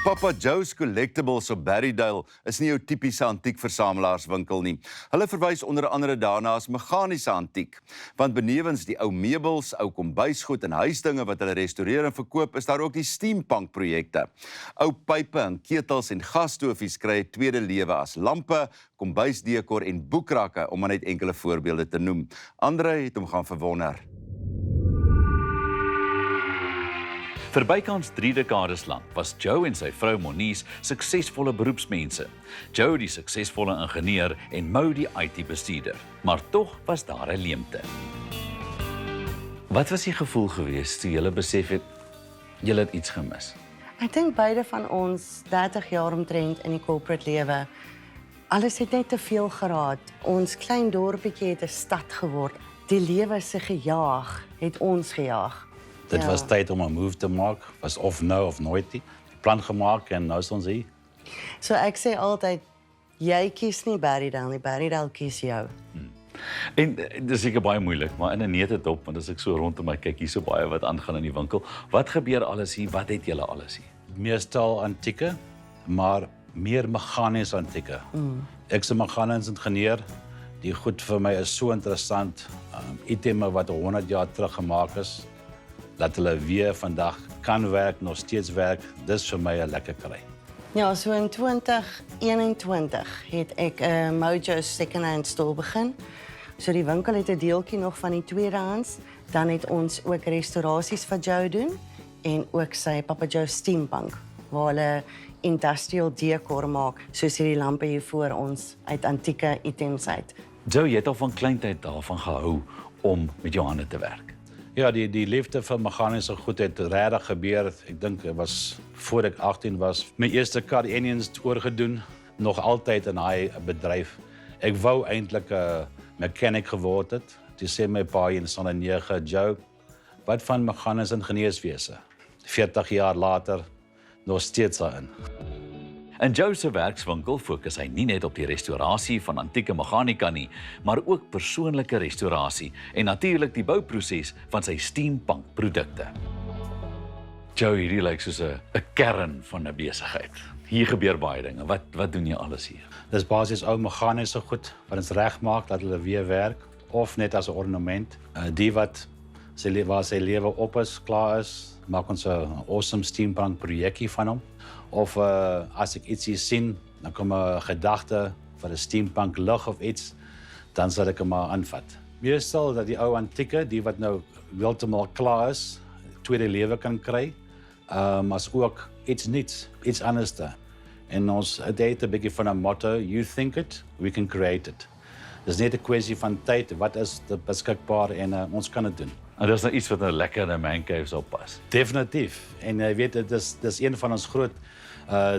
Papa Joe's Collectibles op Berrydale is nie jou tipiese antiekversamelaarswinkel nie. Hulle verwys onder andere daarna as meganiese antiek. Want benewens die ou meubels, ou kombuisgoed en huisdinge wat hulle restoreer en verkoop, is daar ook die steampunk projekte. Ou pype en ketels en gasstofies kry 'n tweede lewe as lampe, kombuisdekor en boekrakke, om maar net enkele voorbeelde te noem. Andre het hom gaan verwonder. Vir bykans 3 dekades lank was Joe en sy vrou Monique suksesvolle beroepsmense. Joe die suksesvolle ingenieur en Mo die IT-bestuurder. Maar tog was daar 'n leemte. Wat was die gevoel geweest toe julle besef het julle het iets gemis? Ek dink beide van ons 30 jaar omtrent in die corporate lewe. Alles het net te veel geraad. Ons klein dorpietjie het 'n stad geword. Die lewe se gejaag het ons gejaag. Dit was tyd om 'n move te maak, was of nou of nooit nie. Plan gemaak en nou is ons hier. So ek sê altyd, jy kies nie Berrydale nie, Berrydale kies jou. En dit is seker baie moeilik, maar in 'n neutedop, want as ek so rondom my kyk, hier so baie wat aangaan in die winkel. Wat gebeur alles hier? Wat het julle alles hier? Meestal antieke, maar meer meganiese antieke. Ek is 'n meganiese ingenieur. Die goed vir my is so interessant. Itemme wat 100 jaar terug gemaak is, dat hulle weer vandag kan werk, nog steeds werk, dis vir my 'n lekker kry. Ja, so in 2021 het ek 'n Mojo second-hand store begin. So die winkel het 'n deeltjie nog van die tweedehands. Dan het ons ook restaurasies vir Joe doen en ook sy Papa Joe Steampunk, waar hulle industrial decor maak, soos hierdie lampe hier voor ons uit antieke items uit. Joe, jy het al van kleintyd daarvan gehou om met jou hande te werk. Ja, die liefde vir meganiese goed het regtig gebeur. Ek dink dit was voor ek 18 was. My eerste car engines oorgedoen, nog altyd in daai bedryf. Ek wou eintlik 'n mechanic geword het. Toe sê my pa in Sonne 9, Joe, wat van meganiese ingenieurswese? 40 jaar later nog steeds daarin. In Joe se werkswinkel fokus hy nie net op die restaurasie van antieke meganika nie, maar ook persoonlike restaurasie en natuurlik die bouproses van sy steampunk produkte. Joe, hierdie lyk soos 'n kern van 'n besigheid. Hier gebeur baie dinge. Wat doen jy alles hier? Dis basies ou meganiese goed wat ons regmaak dat hulle weer werk of net as 'n ornament. Die wat waar sy lewe op is, klaar is, maak ons 'n awesome steampunk projekkie van hom. Of as ek ietsie sien, dan kom 'n gedagte vir 'n steampunk lig of iets, dan sal ek hom maar aanvat. Meestal dat die ou antieke, die wat nou heeltemal klaar is, tweede lewe kan kry, as ook iets nuuts, iets anders. En ons het 'n bietjie van 'n motto, you think it, we can create it. Dis net 'n kwessie van tyd, wat is beskikbaar en ons kan dit doen. En dis nou iets wat nou lekker in 'n man cave sal pas. Definitief. En jy weet, dis een van ons groot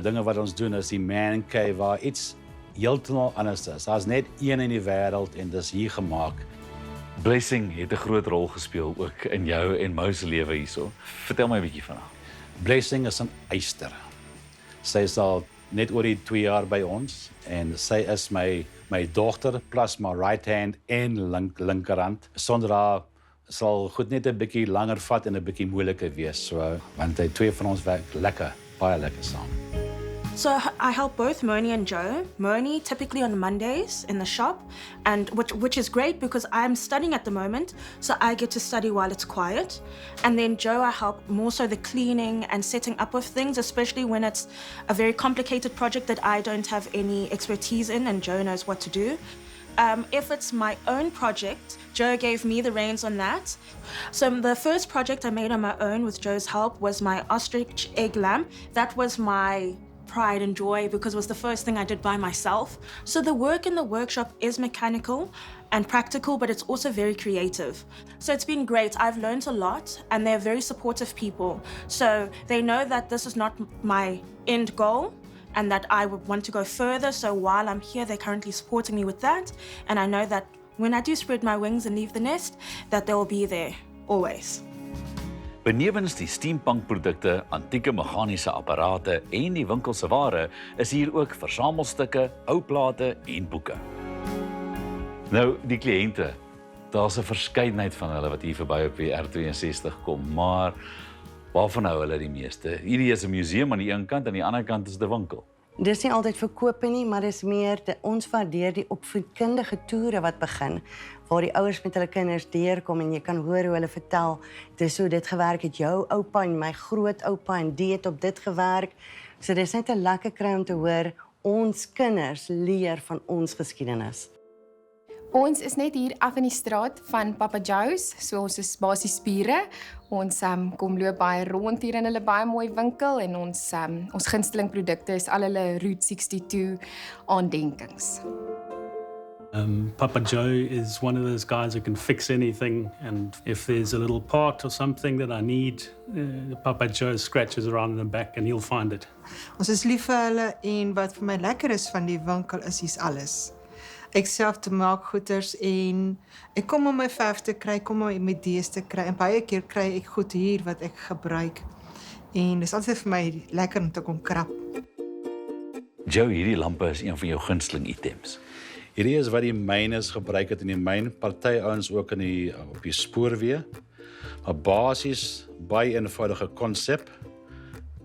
dinge wat ons doen, is die man cave, waar iets heeltemal anders is. Daar's net een in die wêreld en dis hier gemaak. Blessing het 'n groot rol gespeel ook in jou en Mo se lewe hierso. Vertel my 'n bietjie van haar. Blessing is 'n eyster. Sy is al net oor die 2 jaar by ons en sy is my dogter plus my right hand en linkerhand. Sonder haar sal goed net 'n bietjie langer vat en 'n bietjie moeiliker wees. So want die twee van ons werk lekker, baie lekker saam. So I help both Moni and Joe. Moni typically on Mondays in the shop, and which is great because I'm studying at the moment, so I get to study while it's quiet. And then Joe, I help more so the cleaning and setting up of things, especially when it's a very complicated project that I don't have any expertise in, and Joe knows what to do. If it's my own project, Joe gave me the reins on that. So the first project I made on my own with Joe's help was my ostrich egg lamp. That was my pride and joy because it was the first thing I did by myself. So the work in the workshop is mechanical and practical, but it's also very creative. So it's been great. I've learned a lot and they're very supportive people. So they know that this is not my end goal and that I would want to go further. So while I'm here, they're currently supporting me with that. And I know that when I do spread my wings and leave the nest, that they will be there always. Benewens die steampunk produkte, antieke meganiese apparate en die winkel se ware, is hier ook versamelstukke, ou plate en boeke. Nou, die kliënte, daar's 'n verskeidenheid van hulle wat hier verby op die R62 kom, maar Waarvan hou hulle die meeste? Hierdie is 'n museum aan die een kant en aan die ander kant is 'n winkel. Dis nie altyd verkope nie, maar dis meer ons waardeer die opvoedkundige toere wat begin, waar die ouers met hulle kinders deurkom en jy kan hoor hoe hulle vertel, dis hoe dit gewerk het, jou oupa en my grootoupa en die het op dit gewerk. So dis net 'n lekker kry om te hoor ons kinders leer van ons geskiedenis. Ons is net hier af in die straat van Papa Joe's, so ons is basies bure. Ons kom loop baie rond hier in hulle baie mooi winkel en ons gunsteling produkte is al hulle Route 62 aandenkings. Papa Joe is one of those guys who can fix anything, and if there's a little part or something that I need, Papa Joe scratches around in the back and he'll find it. Ons is lief vir hulle en wat vir my lekker is van die winkel is hier's alles. Ek self te maak goeders en ek kom om my verf te kry, kom om my idees te kry en baie keer kry ek goed hier wat ek gebruik. En dis altyd vir my lekker om te kom krap. Joe, hierdie lampe is een van jou gunsteling items. Hierdie is wat die myners gebruik het in die myn, party ouens ook op die spoorweë. 'n Basies baie eenvoudige konsep.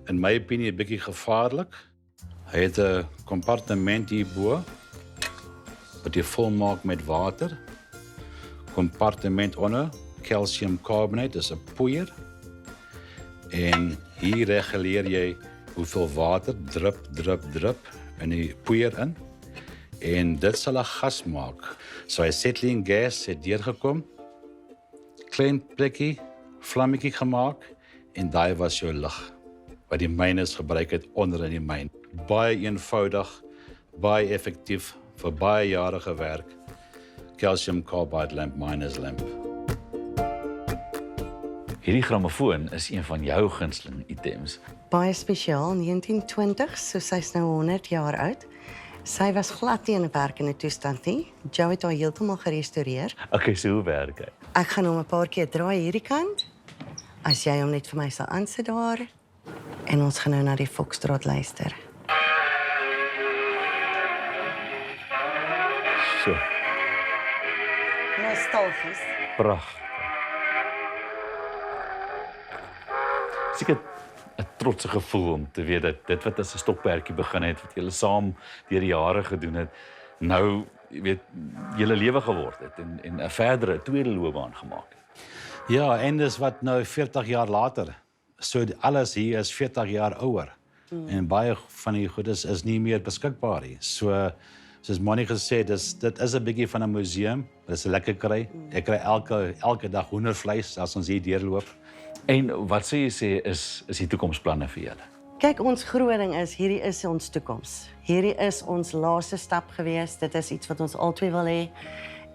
In my opinie 'n bietjie gevaarlik. Hy het 'n kompartement hierbo wat jy volmaak met water. Kompartement onder, calciumcarbonate, dis 'n poeier. En hier reguleer jy hoeveel water drup in die poeier in. En dit sal 'n gas maak. So acetylene gas het deurgekom, klein plekkie, vlammetjie gemaak en daai was jou lig wat die myners gebruik het onder in die myn. Baie eenvoudig, baie effektief vir baie jare gewerk. Calcium carbide lamp, miners lamp. Hierdie grammofoon is een van jou gunsteling items. Baie spesiaal, 1920, so sy's nou 100 jaar oud. Sy was glad nie in 'n werkende toestand nie. Joe het haar heeltemal gerestoreer. Okay, so hoe werk hy? Ek gaan hom 'n paar keer draai hierdie kant. As jy hom net vir my sal aansit daar. En ons gaan nou na die Foxtrot luister. So, Nostalgies. pragtig. Seker 'n trotse gevoel om te weet dat dit wat as 'n stokperdjie begin het, wat julle saam deur die jare gedoen het, nou, jy weet, julle lewe geword het en 'n verdere tweede loopbaan gemaak het. Ja, en dis wat nou 40 jaar later. So alles hier is 40 jaar ouer. En baie van die goedes is nie meer beskikbaar nie. So soos Monique gesê, dit is 'n bietjie van 'n museum. Dit is 'n lekker kry. Ek kry elke dag hoendervleis as ons hier deurloop. En wat sê jy is die toekomsplanne vir julle? Kyk, ons groot ding is, hierdie is ons toekoms. Hierdie is ons laaste stap gewees. Dit is iets wat ons albei wil hê.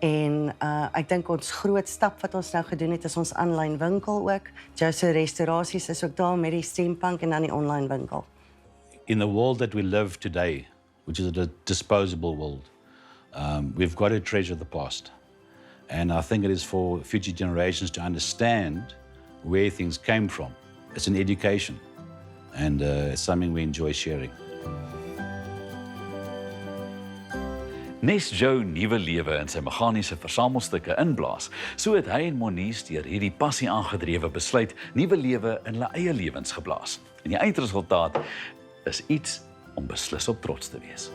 En ek dink ons groot stap wat ons nou gedoen het, is ons aanlyn winkel ook. Jou se restaurasies is ook daar met die steampunk en dan die online winkel. In the world that we live today, which is a disposable world, we've got to treasure the past. And I think it is for future generations to understand where things came from. It's an education, and it's something we enjoy sharing. Nes Joe nuwe lewe in sy meganiese versamelstukke inblaas, so het hy en Monique deur hierdie passie aangedrewe besluit nuwe lewe in hulle eie lewens geblaas. En die eindresultaat is iets om beslis op trots te wees.